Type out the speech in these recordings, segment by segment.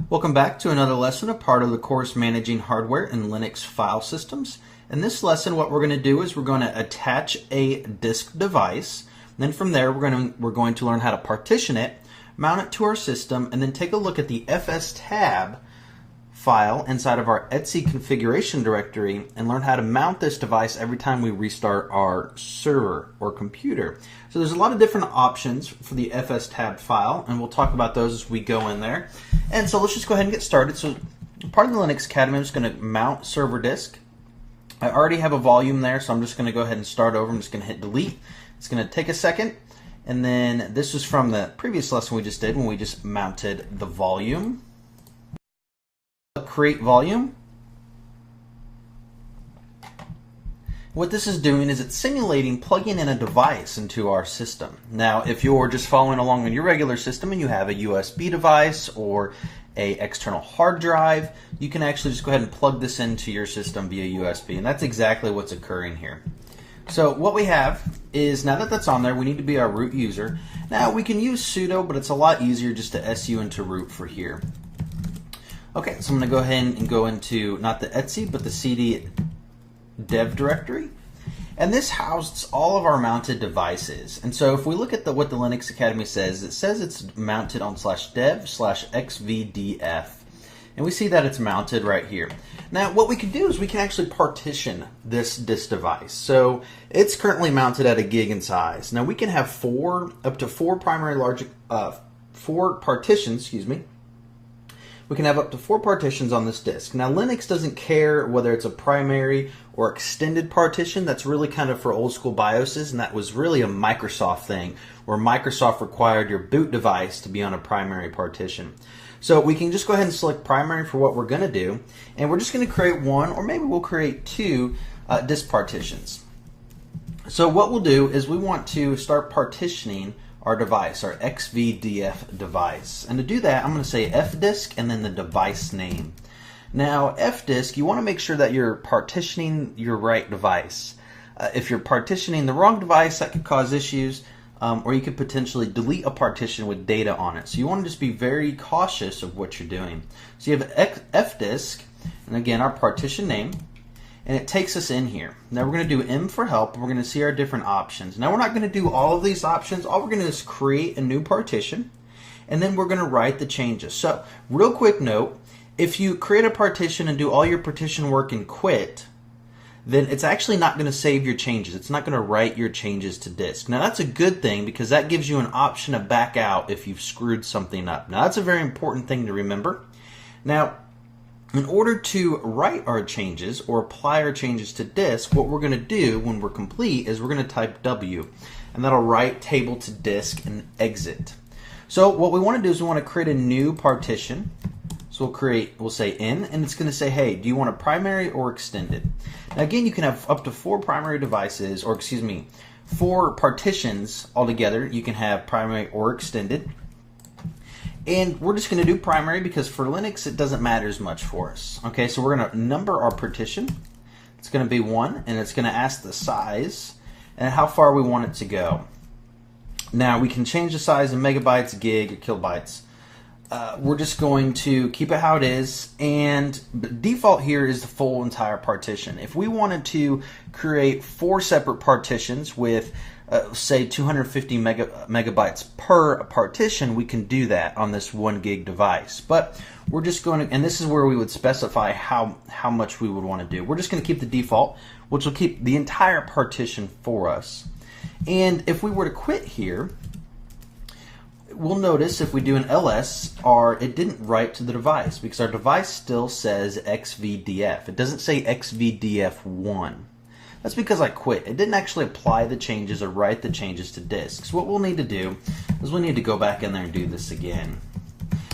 Welcome back to another lesson, a part of the course Managing Hardware in Linux File Systems. In this lesson, what we're going to do is we're going to attach a disk device. And then from there, we're going to learn how to partition it, mount it to our system, and then take a look at the fstab file inside of our etc configuration directory and learn how to mount this device every time we restart our server or computer. So there's a lot of different options for the fstab file, and we'll talk about those as we go in there. And so let's just go ahead and get started. So part of the Linux Academy, I'm just going to mount server disk. I already have a volume there, so I'm just going to go ahead and start over. I'm just going to hit delete. It's going to take a second. And then this was from the previous lesson we just did when we just mounted the volume. Create volume. What this is doing is it's simulating plugging in a device into our system. Now, if you're just following along on your regular system and you have a USB device or a external hard drive, you can actually just go ahead and plug this into your system via USB, and that's exactly what's occurring here. So what we have is, now that that's on there, we need to be our root user. Now we can use sudo, but it's a lot easier just to su into root for here. Okay, so I'm going to go ahead and go into not the etc but the cd dev directory, and this houses all of our mounted devices. And so if we look at what the Linux Academy says, it says it's mounted on /dev/xvdf, and we see that it's mounted right here. Now what we can do is we can actually partition this device. So it's currently mounted at 1 gig in size. Now we can have up to four primary four partitions, excuse me. We can have up to 4 partitions on this disk. Now Linux doesn't care whether it's a primary or extended partition. That's really kind of for old school BIOSes, and that was really a Microsoft thing where Microsoft required your boot device to be on a primary partition. So we can just go ahead and select primary for what we're going to do, and we're just going to create one, or maybe we'll create 2 disk partitions. So what we'll do is we want to start partitioning our device, our XVDF device. And to do that, I'm going to say fdisk and then the device name. Now, fdisk, you want to make sure that you're partitioning your right device. If you're partitioning the wrong device, that could cause issues, or you could potentially delete a partition with data on it. So you want to just be very cautious of what you're doing. So you have fdisk, and again, our partition name, and it takes us in here. Now we're going to do M for help, and we're going to see our different options. Now we're not going to do all of these options. All we're going to do is create a new partition, and then we're going to write the changes. So real quick note, if you create a partition and do all your partition work and quit, then it's actually not going to save your changes. It's not going to write your changes to disk. Now that's a good thing, because that gives you an option to back out if you've screwed something up. Now that's a very important thing to remember. Now, in order to write our changes or apply our changes to disk, what we're going to do when we're complete is we're going to type W, and that'll write table to disk and exit. So what we want to do is we want to create a new partition. So we'll say N, and it's going to say, hey, do you want a primary or extended? Now again, you can have up to 4 primary devices, or excuse me, 4 partitions altogether. You can have primary or extended. And we're just going to do primary because for Linux it doesn't matter as much for us. Okay, so we're going to number our partition. It's going to be 1, and it's going to ask the size and how far we want it to go. Now we can change the size in megabytes, gig, or kilobytes. We're just going to keep it how it is, and the default here is the full entire partition. If we wanted to create 4 separate partitions with say 250 megabytes per partition, we can do that on this 1 gig device. But we're just going to, and this is where we would specify how much we would want to do. We're just going to keep the default, which will keep the entire partition for us. And if we were to quit here, we'll notice if we do an ls, it didn't write to the device because our device still says XVDF. It doesn't say XVDF1. That's because I quit. It didn't actually apply the changes or write the changes to disk. So what we'll need to do is we'll need to go back in there and do this again.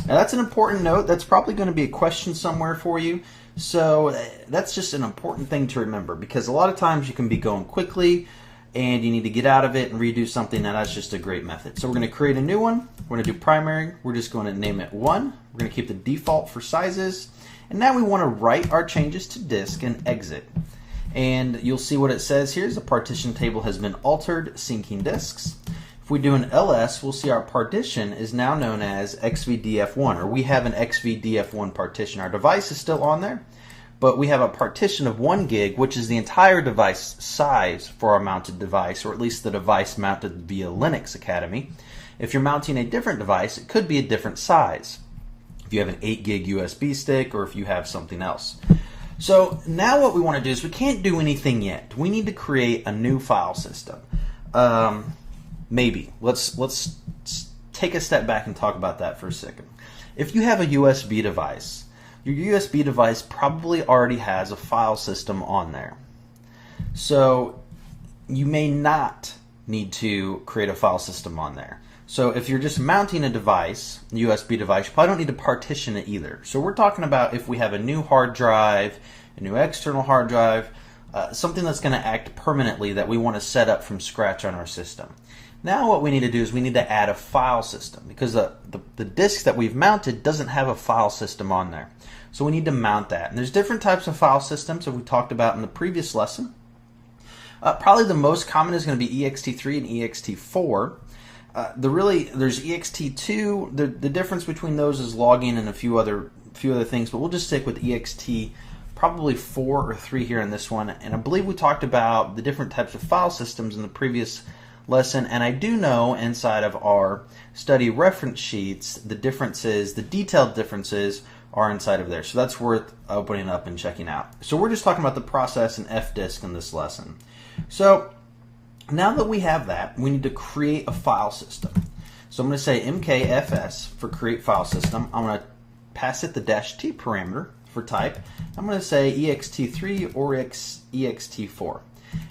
Now that's an important note. That's probably going to be a question somewhere for you. So that's just an important thing to remember, because a lot of times you can be going quickly and you need to get out of it and redo something. Now that's just a great method. So we're going to create a new one. We're going to do primary. We're just going to name it 1. We're going to keep the default for sizes. And now we want to write our changes to disk and exit. And you'll see what it says here is the partition table has been altered, syncing disks. If we do an ls, we'll see our partition is now known as xvdf1, or we have an xvdf1 partition. Our device is still on there, but we have a partition of 1 gig, which is the entire device size for our mounted device, or at least the device mounted via Linux Academy. If you're mounting a different device, it could be a different size. If you have an 8 gig USB stick, or if you have something else. So now what we want to do is we can't do anything yet. We need to create a new file system. Maybe. Let's take a step back and talk about that for a second. If you have a USB device, your USB device probably already has a file system on there. So you may not need to create a file system on there. So if you're just mounting a device, a USB device, you probably don't need to partition it either. So we're talking about if we have a new hard drive, a new external hard drive, something that's going to act permanently that we want to set up from scratch on our system. Now what we need to do is we need to add a file system, because the disk that we've mounted doesn't have a file system on there. So we need to mount that. And there's different types of file systems that we talked about in the previous lesson. Probably the most common is going to be ext3 and ext4. There's ext2. The difference between those is logging and a few other things, but we'll just stick with ext probably 4 or 3 here in this one. And I believe we talked about the different types of file systems in the previous lesson, and I do know inside of our study reference sheets the detailed differences are inside of there. So that's worth opening up and checking out. So we're just talking about the process in fdisk in this lesson. So now that we have that, we need to create a file system. So I'm going to say mkfs for create file system. I'm going to pass it the -t parameter for type. I'm going to say ext3 or ext4.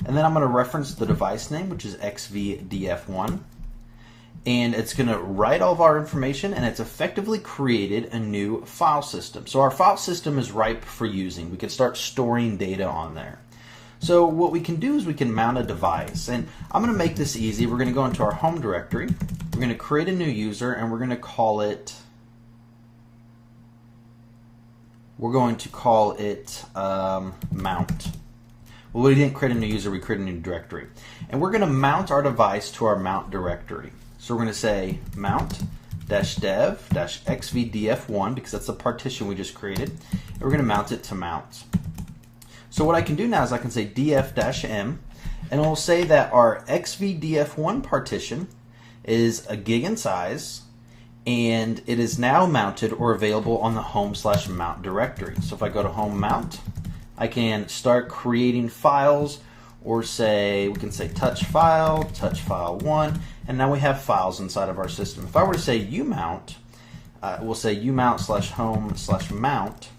And then I'm going to reference the device name, which is xvdf1. And it's going to write all of our information, and it's effectively created a new file system. So our file system is ripe for using. We can start storing data on there. So what we can do is we can mount a device. And I'm going to make this easy. We're going to go into our home directory. We're going to create a new user, and we're going to call it mount. Well, we didn't create a new user, we created a new directory. And we're going to mount our device to our mount directory. So we're going to say mount-dev-xvdf1, because that's the partition we just created. And we're going to mount it to mount. So what I can do now is I can say df-m, and it will say that our xvdf1 partition is a gig in size, and it is now mounted or available on the home/mount directory. So if I go to home mount, I can start creating files, or we can say touch file 1, and now we have files inside of our system. If I were to say umount, we'll say umount/home/mount.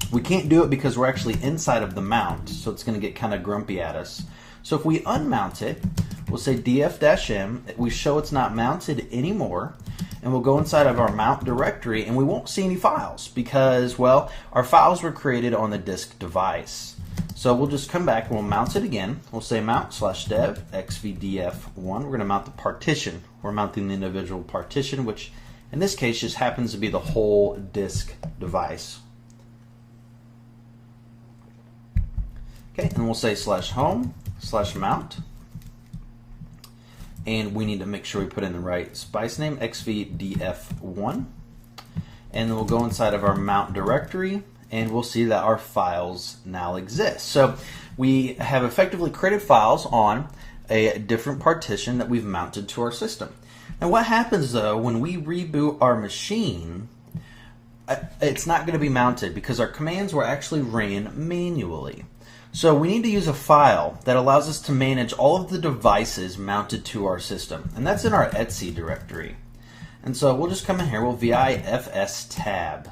We can't do it because we're actually inside of the mount, so it's going to get kind of grumpy at us. So if we unmount it, we'll say df-m, we show it's not mounted anymore, and we'll go inside of our mount directory, and we won't see any files because, well, our files were created on the disk device. So we'll just come back and we'll mount it again. We'll say mount/dev-xvdf1. We're going to mount the partition. We're mounting the individual partition, which in this case just happens to be the whole disk device. Okay, and we'll say /home/mount. And we need to make sure we put in the right spice name, xvdf1. And then we'll go inside of our mount directory, and we'll see that our files now exist. So we have effectively created files on a different partition that we've mounted to our system. Now what happens though when we reboot our machine, it's not going to be mounted because our commands were actually ran manually. So we need to use a file that allows us to manage all of the devices mounted to our system, and that's in our etc directory. And so we'll just come in here, we'll vi fstab.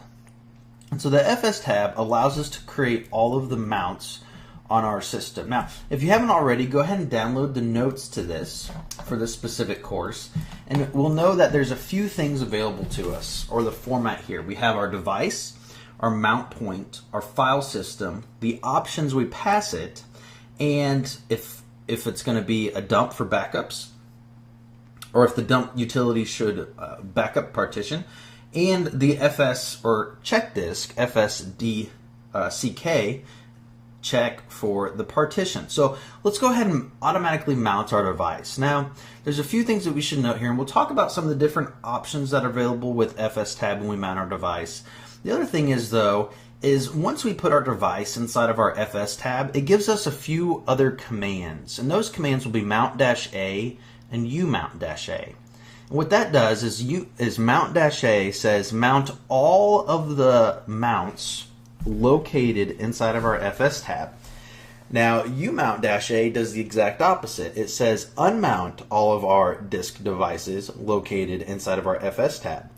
And so the fstab allows us to create all of the mounts on our system. Now, if you haven't already, go ahead and download the notes to this for this specific course, and we'll know that there's a few things available to us, or the format here. We have our device, our mount point, our file system, the options we pass it, and if it's going to be a dump for backups, or if the dump utility should backup partition, and the FS or check disk, FSDCK, check for the partition. So let's go ahead and automatically mount our device. Now, there's a few things that we should note here, and we'll talk about some of the different options that are available with fstab when we mount our device. The other thing is, though, is once we put our device inside of our fstab, it gives us a few other commands, and those commands will be mount-a and umount-a. And what that does is mount-a says mount all of the mounts located inside of our fstab. Now, umount-a does the exact opposite. It says unmount all of our disk devices located inside of our fstab.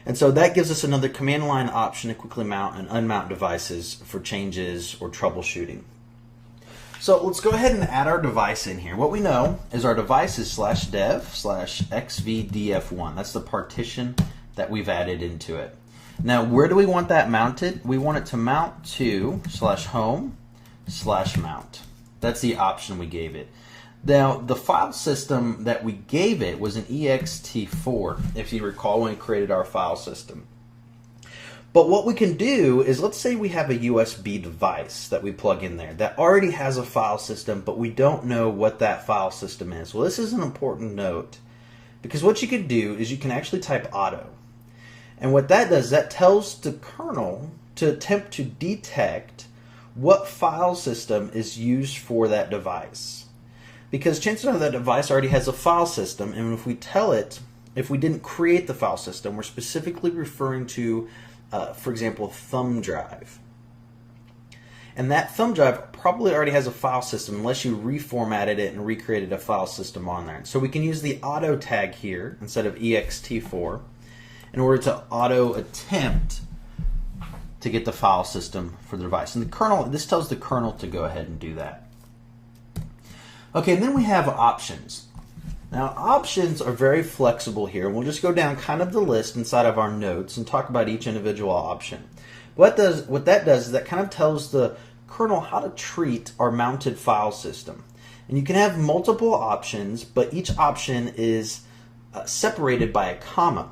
And so that gives us another command line option to quickly mount and unmount devices for changes or troubleshooting. So let's go ahead and add our device in here. What we know is our device is /dev/xvdf1. That's the partition that we've added into it. Now, where do we want that mounted? We want it to mount to /home/mount. That's the option we gave it. Now, the file system that we gave it was an ext4, if you recall when we created our file system. But what we can do is, let's say we have a USB device that we plug in there that already has a file system, but we don't know what that file system is. Well, this is an important note, because what you can do is you can actually type auto. And what that does, that tells the kernel to attempt to detect what file system is used for that device. Because chances are that device already has a file system, and if we tell it, if we didn't create the file system, we're specifically referring to, for example, a thumb drive. And that thumb drive probably already has a file system unless you reformatted it and recreated a file system on there. So we can use the auto tag here instead of ext4 in order to auto attempt to get the file system for the device. And the kernel, this tells the kernel to go ahead and do that. Okay, and then we have options. Now, options are very flexible here. We'll just go down kind of the list inside of our notes and talk about each individual option. What that does is that kind of tells the kernel how to treat our mounted file system. And you can have multiple options, but each option is separated by a comma.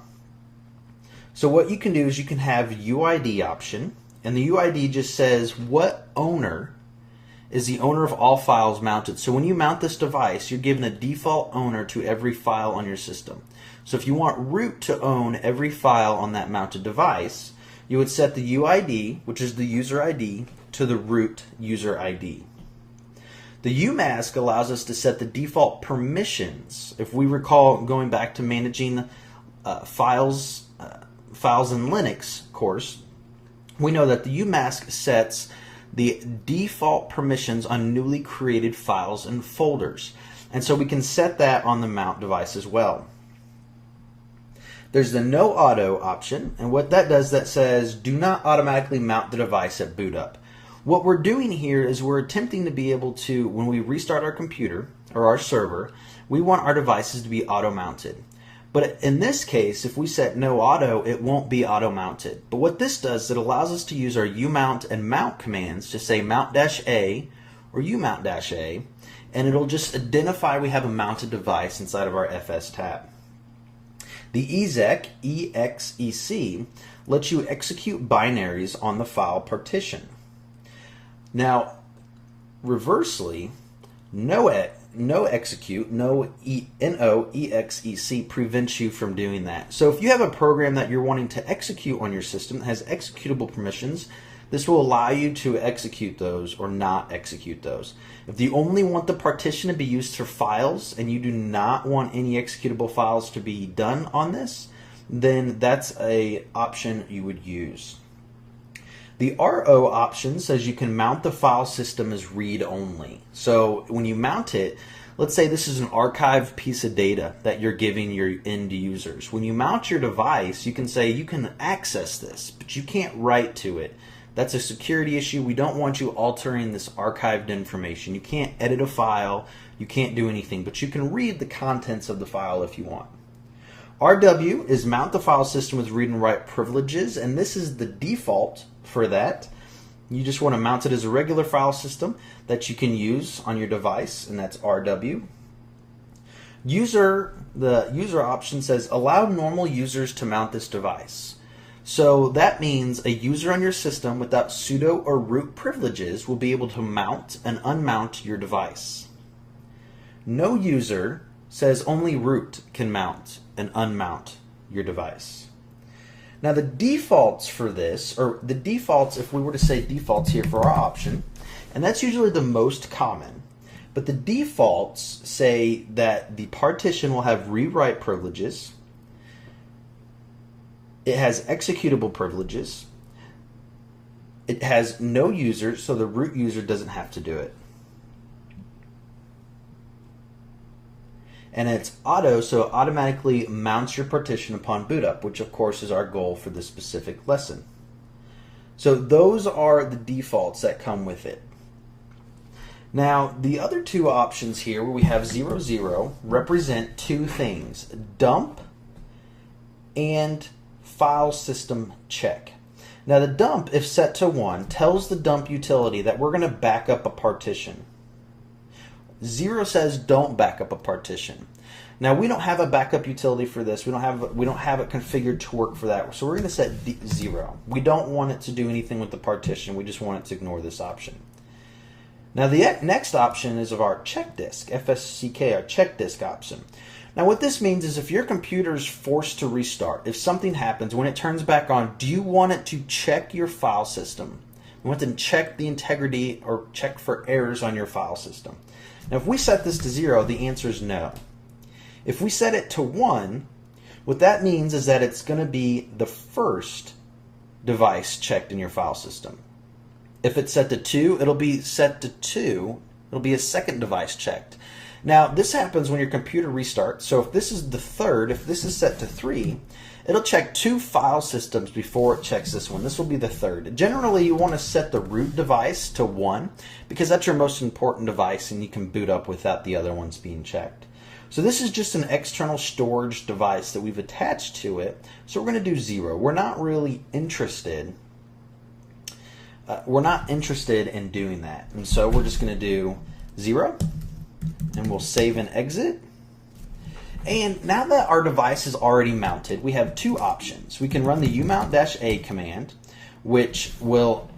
So what you can do is you can have UID option, and the UID just says what owner is the owner of all files mounted. So when you mount this device, you're given a default owner to every file on your system. So if you want root to own every file on that mounted device, you would set the UID, which is the user ID, to the root user ID. The umask allows us to set the default permissions. If we recall going back to managing files in Linux course, we know that the umask sets the default permissions on newly created files and folders. And so we can set that on the mount device as well. There's the no auto option, and what that does, that says do not automatically mount the device at boot up. What we're doing here is we're attempting to be able to, when we restart our computer or our server, we want our devices to be auto mounted. But in this case, if we set no auto, it won't be auto mounted. But what this does, it allows us to use our umount and mount commands to say mount-a or umount-a, and it'll just identify we have a mounted device inside of our fstab. The exec, EXEC, lets you execute binaries on the file partition. Now, reversely, no execute, NOEXEC prevents you from doing that. So if you have a program that you're wanting to execute on your system that has executable permissions, this will allow you to execute those or not execute those. If you only want the partition to be used for files and you do not want any executable files to be done on this, then that's an option you would use. The RO option says you can mount the file system as read-only. So when you mount it, let's say this is an archived piece of data that you're giving your end users. When you mount your device, you can say you can access this, but you can't write to it. That's a security issue. We don't want you altering this archived information. You can't edit a file, you can't do anything, but you can read the contents of the file if you want. RW is mount the file system with read and write privileges, and this is the default for that. You just want to mount it as a regular file system that you can use on your device, and that's RW. The user option says allow normal users to mount this device. So that means a user on your system without sudo or root privileges will be able to mount and unmount your device. No user says only root can mount and unmount your device. Now the defaults for this, or the defaults, if we were to say defaults here for our option, and that's usually the most common, but the defaults say that the partition will have rewrite privileges, it has executable privileges, it has no user, so the root user doesn't have to do it. And it's auto, so it automatically mounts your partition upon boot up, which of course is our goal for this specific lesson. So those are the defaults that come with it. Now, the other two options here, where we have 0, 0, represent two things: dump and file system check. Now, the dump, if set to 1, tells the dump utility that we're going to back up a partition. 0 says don't back up a partition. Now, we don't have a backup utility for this. We don't have it configured to work for that. So we're going to set 0. We don't want it to do anything with the partition. We just want it to ignore this option. Now, the next option is of our check disk, FSCK, our check disk option. Now, what this means is if your computer is forced to restart, if something happens, when it turns back on, do you want it to check your file system? You want to check the integrity or check for errors on your file system. Now, if we set this to 0, the answer is no. If we set it to 1, what that means is that it's going to be the first device checked in your file system. If it's set to 2, it'll be set to 2. It'll be a second device checked. Now, this happens when your computer restarts. So if this is the third, if this is set to 3, it'll check 2 file systems before it checks this one. This will be the third. Generally, you want to set the root device to 1 because that's your most important device and you can boot up without the other ones being checked. So this is just an external storage device that we've attached to it. So we're going to do 0. We're not really interested. We're not interested in doing that. And so we're just going to do 0 and we'll save and exit. And now that our device is already mounted, we have two options. We can run the umount-a command, which will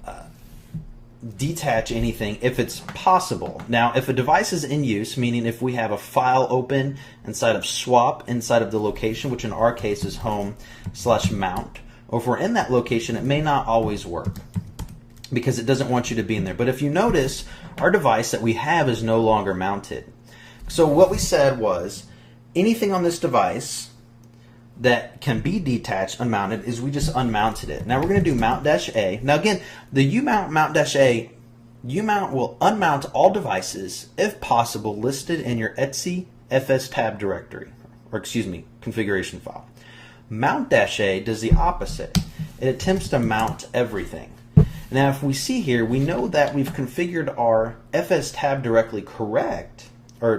detach anything if it's possible. Now, if a device is in use, meaning if we have a file open inside of swap, inside of the location, which in our case is home/mount, or if we're in that location, it may not always work because it doesn't want you to be in there. But if you notice, our device that we have is no longer mounted. So what we said was, anything on this device that can be detached, unmounted, is we just unmounted it. Now we're going to do mount-a. Now again, the umount-a, umount will unmount all devices, if possible, listed in your etc fstab directory, or excuse me, configuration file. Mount-a does the opposite. It attempts to mount everything. Now if we see here, we know that we've configured our fstab directly correct, or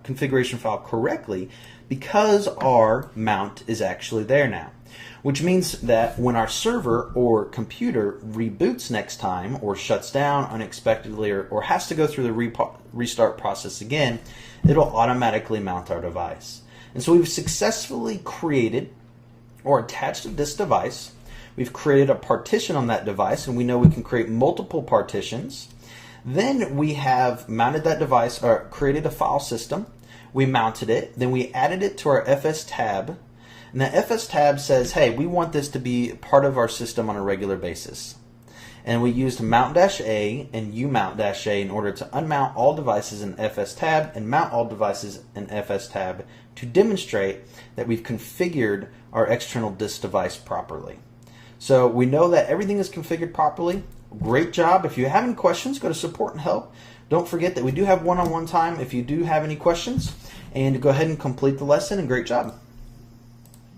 configuration file correctly, because our mount is actually there now, which means that when our server or computer reboots next time or shuts down unexpectedly or has to go through the restart process again, it'll automatically mount our device. And so we've successfully created or attached to this device. We've created a partition on that device, and we know we can create multiple partitions. Then we have mounted that device, or created a file system. We mounted it, then we added it to our fstab, and the fstab says, hey, we want this to be part of our system on a regular basis. And we used mount-a and umount-a in order to unmount all devices in fstab and mount all devices in fstab to demonstrate that we've configured our external disk device properly. So we know that everything is configured properly. Great job. If you have any questions, go to support and help. Don't forget that we do have one-on-one time if you do have any questions, and go ahead and complete the lesson, and great job.